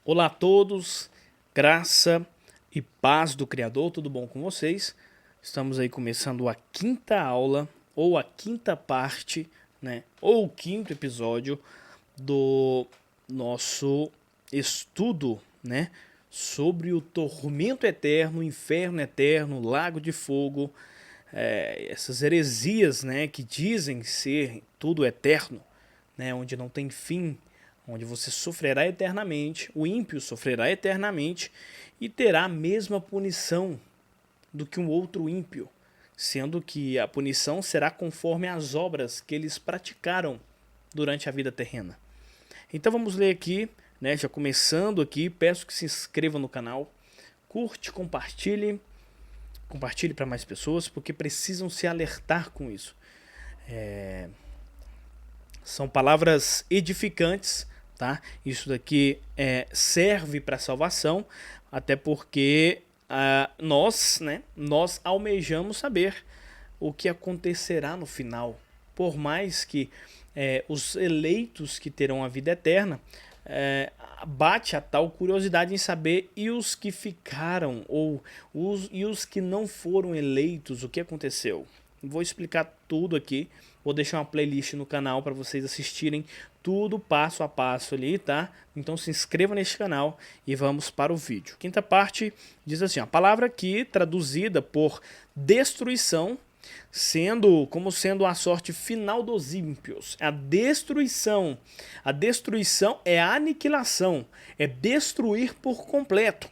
Olá a todos, graça e paz do Criador, tudo bom com vocês? Estamos aí começando a quinta aula, ou a quinta parte, né? Ou o quinto episódio do nosso estudo, né? Sobre o tormento eterno, o inferno eterno, o lago de fogo, essas heresias, né? Que dizem ser tudo eterno, né? Onde não tem fim, onde você sofrerá eternamente, o ímpio sofrerá eternamente e terá a mesma punição do que um outro ímpio, sendo que a punição será conforme as obras que eles praticaram durante a vida terrena. Então vamos ler aqui, né, já começando aqui, peço que se inscreva no canal, curte, compartilhe para mais pessoas, porque precisam se alertar com isso. São palavras edificantes, tá? Isso daqui serve para salvação, até porque nós almejamos saber o que acontecerá no final. Por mais que os eleitos que terão a vida eterna bate a tal curiosidade em saber e os que ficaram e os que não foram eleitos, o que aconteceu. Vou explicar tudo aqui. Vou deixar uma playlist no canal para vocês assistirem tudo passo a passo ali, tá? Então se inscreva neste canal e vamos para o vídeo. Quinta parte diz assim, a palavra aqui traduzida por destruição, sendo a sorte final dos ímpios. A destruição é a aniquilação, é destruir por completo.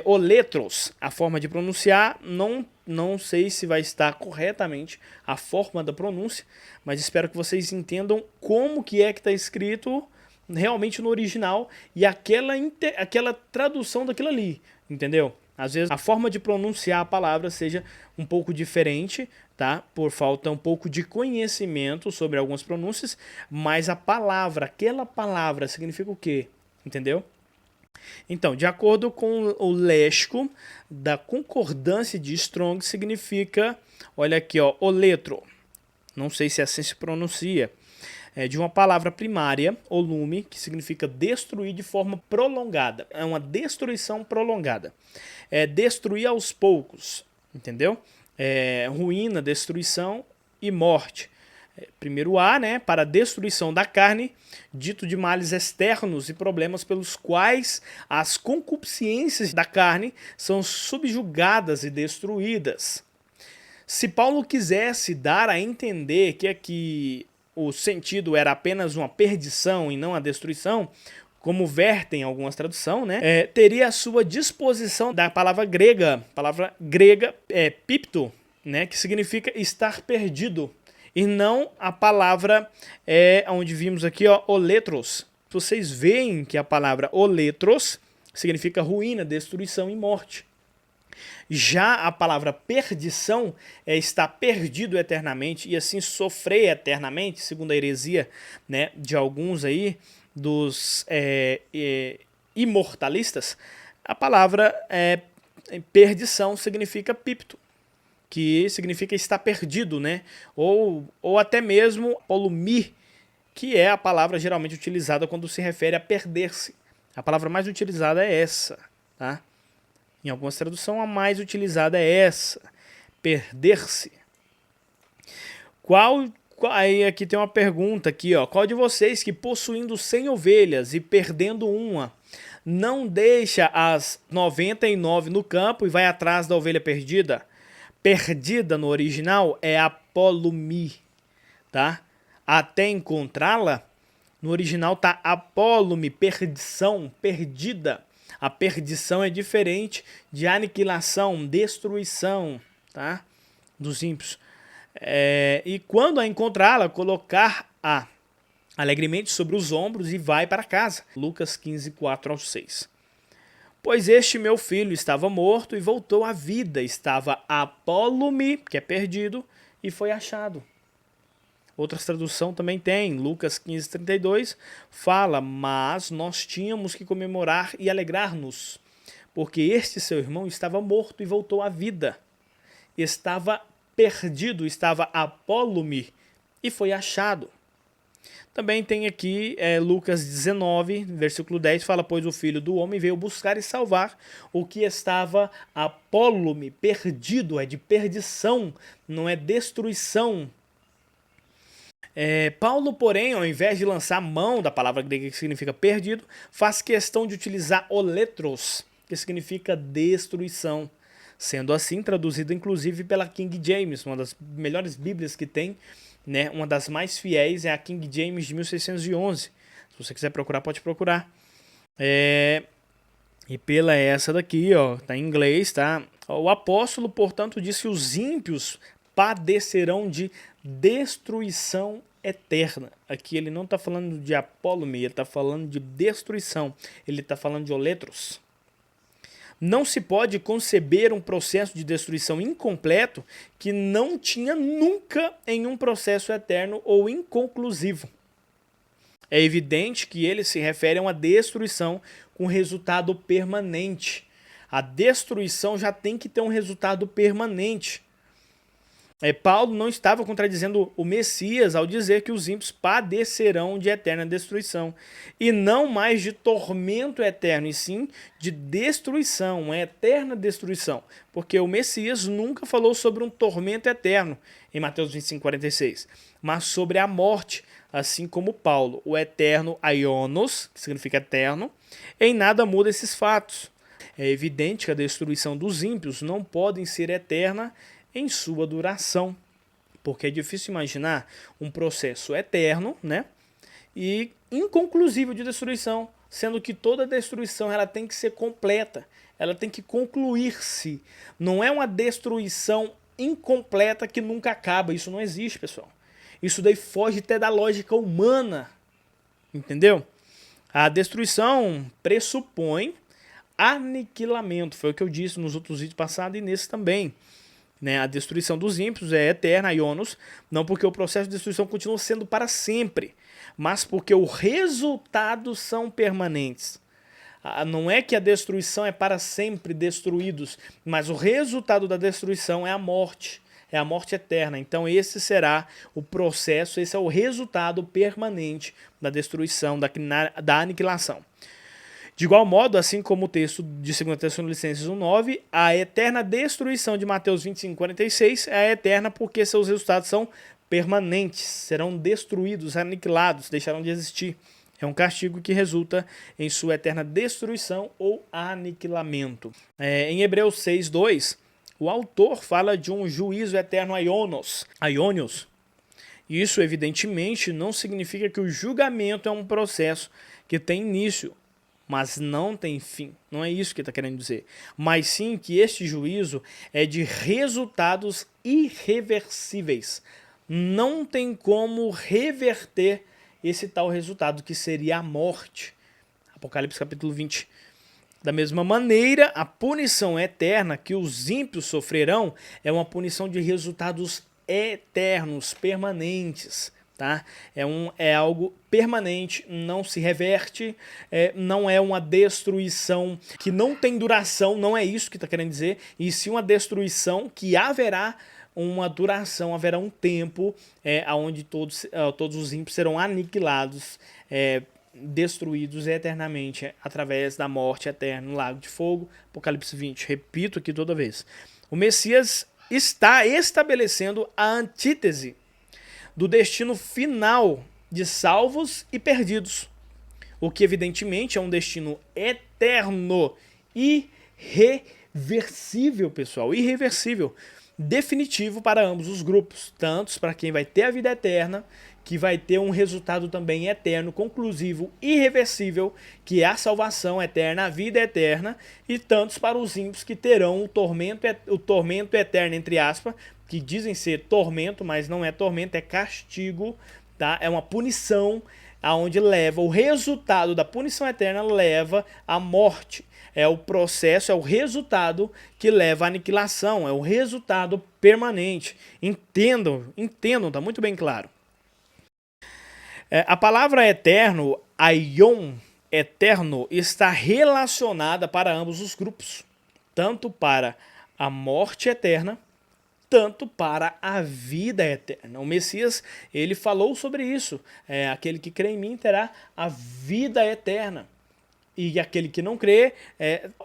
Oletros, a forma de pronunciar, não sei se vai estar corretamente a forma da pronúncia, mas espero que vocês entendam como que está escrito realmente no original e aquela tradução daquilo ali, entendeu? Às vezes a forma de pronunciar a palavra seja um pouco diferente, tá? Por falta um pouco de conhecimento sobre algumas pronúncias, mas aquela palavra significa o quê? Entendeu? Então, de acordo com o léxico da concordância de Strong, significa, olha aqui, ó, oletro, não sei se assim se pronuncia, de uma palavra primária, olume, que significa destruir de forma prolongada. É uma destruição prolongada. É destruir aos poucos, entendeu? Ruína, destruição e morte. Primeiro A, né, para a destruição da carne, dito de males externos e problemas pelos quais as concupiscências da carne são subjugadas e destruídas. Se Paulo quisesse dar a entender que aqui o sentido era apenas uma perdição e não a destruição, como vertem algumas traduções, né, teria à sua disposição da palavra grega pipto, né, que significa estar perdido, e não a palavra onde vimos aqui, ó, oletros. Vocês veem que a palavra oletros significa ruína, destruição e morte. Já a palavra perdição é estar perdido eternamente e assim sofrer eternamente, segundo a heresia, né, de alguns aí dos imortalistas. A palavra perdição significa pipto, que significa estar perdido, né? Ou até mesmo polumi, que é a palavra geralmente utilizada quando se refere a perder-se. A palavra mais utilizada é essa, tá? Em algumas traduções, a mais utilizada é essa, perder-se. Aí aqui tem uma pergunta aqui, ó. Qual de vocês que possuindo 100 ovelhas e perdendo uma, não deixa as 99 no campo e vai atrás da ovelha perdida? Perdida no original é apolumi, tá? Até encontrá-la, no original tá apolume, perdição, perdida. A perdição é diferente de aniquilação, destruição, tá? Dos ímpios. E quando a encontrá-la, colocar-a alegremente sobre os ombros e vai para casa. Lucas 15, 4-6. Pois este meu filho estava morto e voltou à vida, estava apolume, que é perdido, e foi achado. Outras traduções também tem, Lucas 15:32, fala, mas nós tínhamos que comemorar e alegrar-nos, porque este seu irmão estava morto e voltou à vida. Estava perdido, estava apolume, e foi achado. Também tem aqui Lucas 19, versículo 10, fala: pois o Filho do Homem veio buscar e salvar o que estava apólume, perdido, é de perdição, não é destruição. Paulo, porém, ao invés de lançar mão da palavra grega que significa perdido, faz questão de utilizar oletros, que significa destruição. Sendo assim, traduzido inclusive pela King James, uma das melhores bíblias que tem, né? Uma das mais fiéis é a King James de 1611. Se você quiser procurar, pode procurar. E pela essa daqui, ó, tá em inglês, tá? O apóstolo, portanto, disse que os ímpios padecerão de destruição eterna. Aqui ele não está falando de apólume, ele está falando de destruição. Ele está falando de oletros. Não se pode conceber um processo de destruição incompleto que não tinha nunca em um processo eterno ou inconclusivo. É evidente que ele se refere a uma destruição com resultado permanente. A destruição já tem que ter um resultado permanente. Paulo não estava contradizendo o Messias ao dizer que os ímpios padecerão de eterna destruição, e não mais de tormento eterno, e sim de destruição, uma eterna destruição, porque o Messias nunca falou sobre um tormento eterno em Mateus 25:46, mas sobre a morte, assim como Paulo, o eterno aionos, que significa eterno, em nada muda esses fatos. É evidente que a destruição dos ímpios não pode ser eterna em sua duração, porque é difícil imaginar um processo eterno, né, e inconclusivo de destruição, sendo que toda destruição ela tem que ser completa, ela tem que concluir-se. Não é uma destruição incompleta que nunca acaba, isso não existe, pessoal. Isso daí foge até da lógica humana, entendeu? A destruição pressupõe aniquilamento, foi o que eu disse nos outros vídeos passados e nesse também. A destruição dos ímpios é eterna, aionos, não porque o processo de destruição continua sendo para sempre, mas porque os resultados são permanentes. Não é que a destruição é para sempre destruídos, mas o resultado da destruição é a morte eterna. Então esse será o processo, esse é o resultado permanente da destruição, da aniquilação. De igual modo, assim como o texto de 2 Tessalonicenses 1:9, a eterna destruição de Mateus 25:46 é eterna porque seus resultados são permanentes, serão destruídos, aniquilados, deixarão de existir. É um castigo que resulta em sua eterna destruição ou aniquilamento. Em Hebreus 6:2, o autor fala de um juízo eterno aionios. Isso, evidentemente, não significa que o julgamento é um processo que tem início, mas não tem fim. Não é isso que está querendo dizer. Mas sim que este juízo é de resultados irreversíveis. Não tem como reverter esse tal resultado, que seria a morte. Apocalipse capítulo 20. Da mesma maneira, a punição eterna que os ímpios sofrerão é uma punição de resultados eternos, permanentes. Tá? É algo permanente, não se reverte, não é uma destruição que não tem duração, não é isso que está querendo dizer, e sim uma destruição que haverá uma duração, haverá um tempo onde todos os ímpios serão aniquilados, destruídos eternamente através da morte eterna no lago de fogo. Apocalipse 20, repito aqui toda vez. O Messias está estabelecendo a antítese do destino final de salvos e perdidos, o que evidentemente é um destino eterno, irreversível, pessoal, irreversível, definitivo para ambos os grupos, tanto para quem vai ter a vida eterna, que vai ter um resultado também eterno, conclusivo, irreversível, que é a salvação eterna, a vida eterna, e tantos para os ímpios que terão o tormento eterno, entre aspas, que dizem ser tormento, mas não é tormento, é castigo, tá? É uma punição, aonde leva, o resultado da punição eterna leva à morte. É o processo, é o resultado que leva à aniquilação, é o resultado permanente. Entendam, tá muito bem claro. A palavra eterno, aion, eterno, está relacionada para ambos os grupos, tanto para a morte eterna, tanto para a vida eterna. O Messias, ele falou sobre isso. Aquele que crê em mim terá a vida eterna. E aquele que não crê,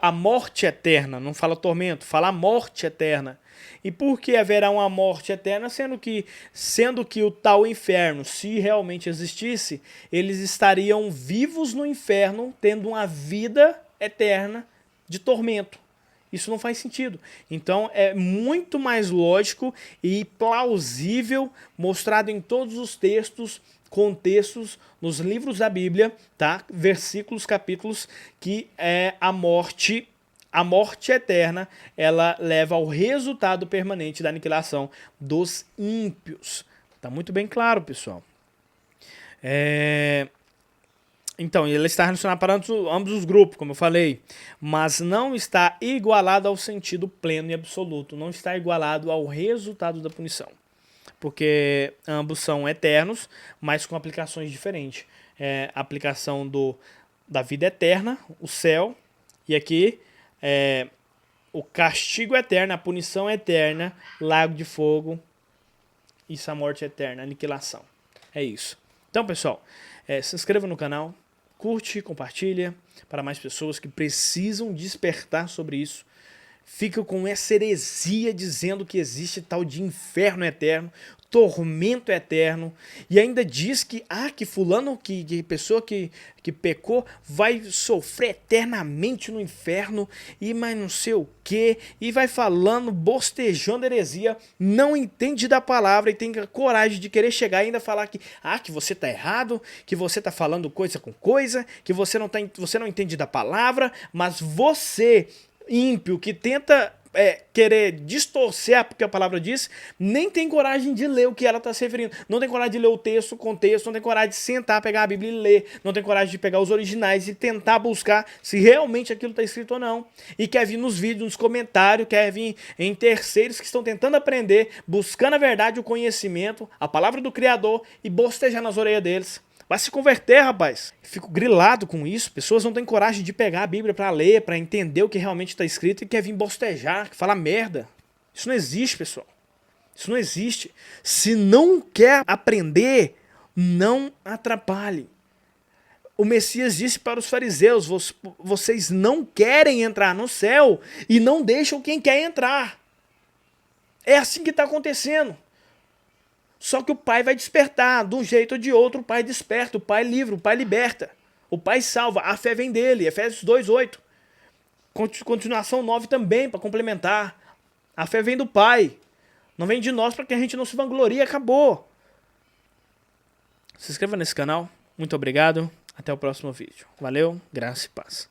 a morte eterna. Não fala tormento, fala a morte eterna. E por que haverá uma morte eterna, sendo que o tal inferno, se realmente existisse, eles estariam vivos no inferno, tendo uma vida eterna de tormento. Isso não faz sentido. Então é muito mais lógico e plausível, mostrado em todos os textos, contextos, nos livros da Bíblia, tá? Versículos, capítulos, que a morte eterna, ela leva ao resultado permanente da aniquilação dos ímpios. Tá muito bem claro, pessoal. Então, ele está relacionado para ambos os grupos, como eu falei, mas não está igualado ao sentido pleno e absoluto, não está igualado ao resultado da punição, porque ambos são eternos, mas com aplicações diferentes. A aplicação da vida eterna, o céu, e aqui o castigo eterno, a punição eterna, lago de fogo, isso, a morte eterna, a aniquilação. É isso. Então, pessoal, se inscreva no canal, curte, compartilha para mais pessoas que precisam despertar sobre isso. Fica com essa heresia dizendo que existe tal de inferno eterno, tormento eterno, e ainda diz que fulano, que pessoa que pecou vai sofrer eternamente no inferno, e mais não sei o que, e vai falando, bostejando heresia, não entende da palavra e tem coragem de querer chegar e ainda falar que você tá errado, que você tá falando coisa com coisa, que você não entende da palavra, mas você, ímpio, que tenta querer distorcer porque a palavra diz, nem tem coragem de ler o que ela está se referindo, não tem coragem de ler o texto, o contexto, não tem coragem de sentar, pegar a Bíblia e ler, não tem coragem de pegar os originais e tentar buscar se realmente aquilo está escrito ou não, e quer vir nos vídeos, nos comentários, quer vir em terceiros que estão tentando aprender, buscando a verdade, o conhecimento, a palavra do Criador e bostejar nas orelhas deles. Vai se converter, rapaz. Fico grilado com isso. Pessoas não têm coragem de pegar a Bíblia para ler, para entender o que realmente está escrito e quer vir bostejar, falar merda. Isso não existe, pessoal. Isso não existe. Se não quer aprender, não atrapalhe. O Messias disse para os fariseus, vocês não querem entrar no céu e não deixam quem quer entrar. É assim que está acontecendo. Só que o Pai vai despertar, de um jeito ou de outro, o Pai desperta, o Pai livra, o Pai liberta, o Pai salva, a fé vem dele, Efésios 2:8. Continuação 9 também, para complementar. A fé vem do Pai, não vem de nós para que a gente não se vanglorie, acabou. Se inscreva nesse canal, muito obrigado, até o próximo vídeo. Valeu, graça e paz.